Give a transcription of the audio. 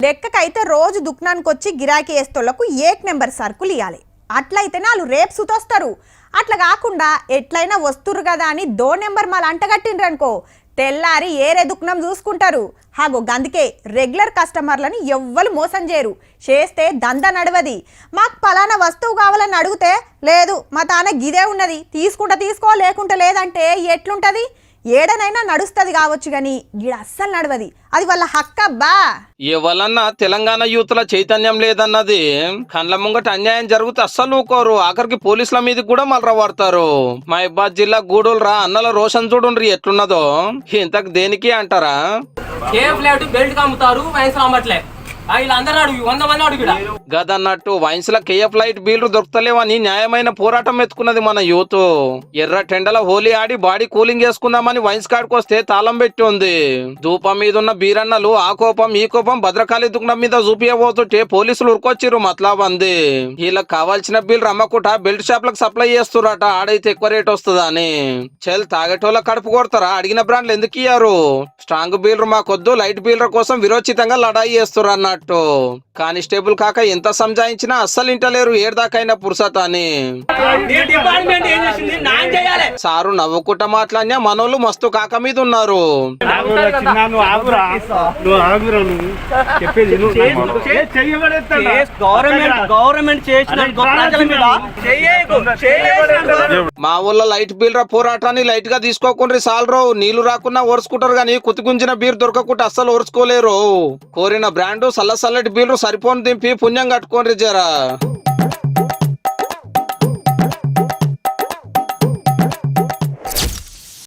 లెక్కకైతే రోజు దుకాణానికి వచ్చి గిరాకీ వేస్తోళ్లకు ఏక్ నెంబర్ సరుకులు ఇవ్వాలి. అట్లయితేనే వాళ్ళు రేపు సుతొస్తారు. అట్లా కాకుండా ఎట్లయినా వస్తురు కదా అని దో నెంబర్ మళ్ళీ అంటగట్టిండ్రనుకో తెల్లారి ఏరే దుకాణం చూసుకుంటారు. హాగో గందుకే రెగ్యులర్ కస్టమర్లను ఎవ్వరు మోసం చేయరు. చేస్తే దంద నడవది. మాకు పలానా వస్తువు కావాలని అడిగితే లేదు మా తాన గిదే ఉన్నది తీసుకుంటా తీసుకో లేకుంటే లేదంటే ఎట్లుంటది? ఏడనైనా నడుస్తుంది కావచ్చు గాని గిడ అస్సలు నడవది. అది వాళ్ళ హక్కబ్బా. ఎవరన్నా తెలంగాణ యూత్ల చైతన్యం లేదన్నది కండ్ల ముంగట అన్యాయం జరిగితే అస్సలు ఊకోరు. ఆఖరికి పోలీసుల మీద కూడా మళ్ళీ పడతారు. మహబాద్ జిల్లా గూడూరు రా అన్నల రోషన్ చూడుండ్రి ఎట్లున్నదో. ఇంతకు దేనికి అంటారా? బెల్ట్ అమ్ముతారు అమ్మట్లే గదన్నట్టు వైన్స్ ల కేఎఫ్ లైట్ బీళ్లు దొరుకుతలేవని న్యాయమైన పోరాటం ఎత్తుకున్నది మన యూత్. ఎర్ర టెండల హోలీ ఆడి బాడీ కూలింగ్ చేసుకుందామని వైన్స్ కాడికి వస్తే తాళం పెట్టి ఉంది. ధూపం మీద ఉన్న బీరన్నలు ఆ కోపం ఈ కోపం భద్రకాళి దుకాణం మీద చూపియబోతుంటే పోలీసులు ఉరుకొచ్చిర్రు. మతలాబ్ అంది వీళ్ళకి కావాల్సిన బీల్ రమ్మకుట బెల్ట్ షాప్ లకు సప్లై చేస్తురట. ఆడైతే ఎక్కువ రేట్ వస్తుందా అని. చెల్ తాగేటోళ్ళ కడుపు కొడతారా? అడిగిన బ్రాండ్లు ఎందుకు ఇయ్యారు? స్ట్రాంగ్ బీలర్ మాకొద్దు లైట్ బీలర్ కోసం విరోచితంగా లడాయి చేస్తున్నారు అన్నట్టు. కానిస్టేబుల్ కాక ఎంత సంజాయించినా అస్సలు ఇంటలేరు. ఏడదాకైనా పురుసత అని సారు నవ్వుకుంటా మాట్లాడినా మనోళ్ళు మస్తు కాక మీద ఉన్నారు. మా ఊళ్ళో లైట్ బీలర్ పోరాటాన్ని లైట్ గా తీసుకోకుండా సాలరు. నీళ్లు రాకున్నా ఓర్చుకుంటారు గాని కుతిగుంచిన బీర్ దొరకకుండా అస్సలు ఓర్చుకోలేరు. కోరిన బ్రాండ్ చల్లటి బీలరు సరిపోని దింపి పుణ్యం కట్టుకోండి జరా.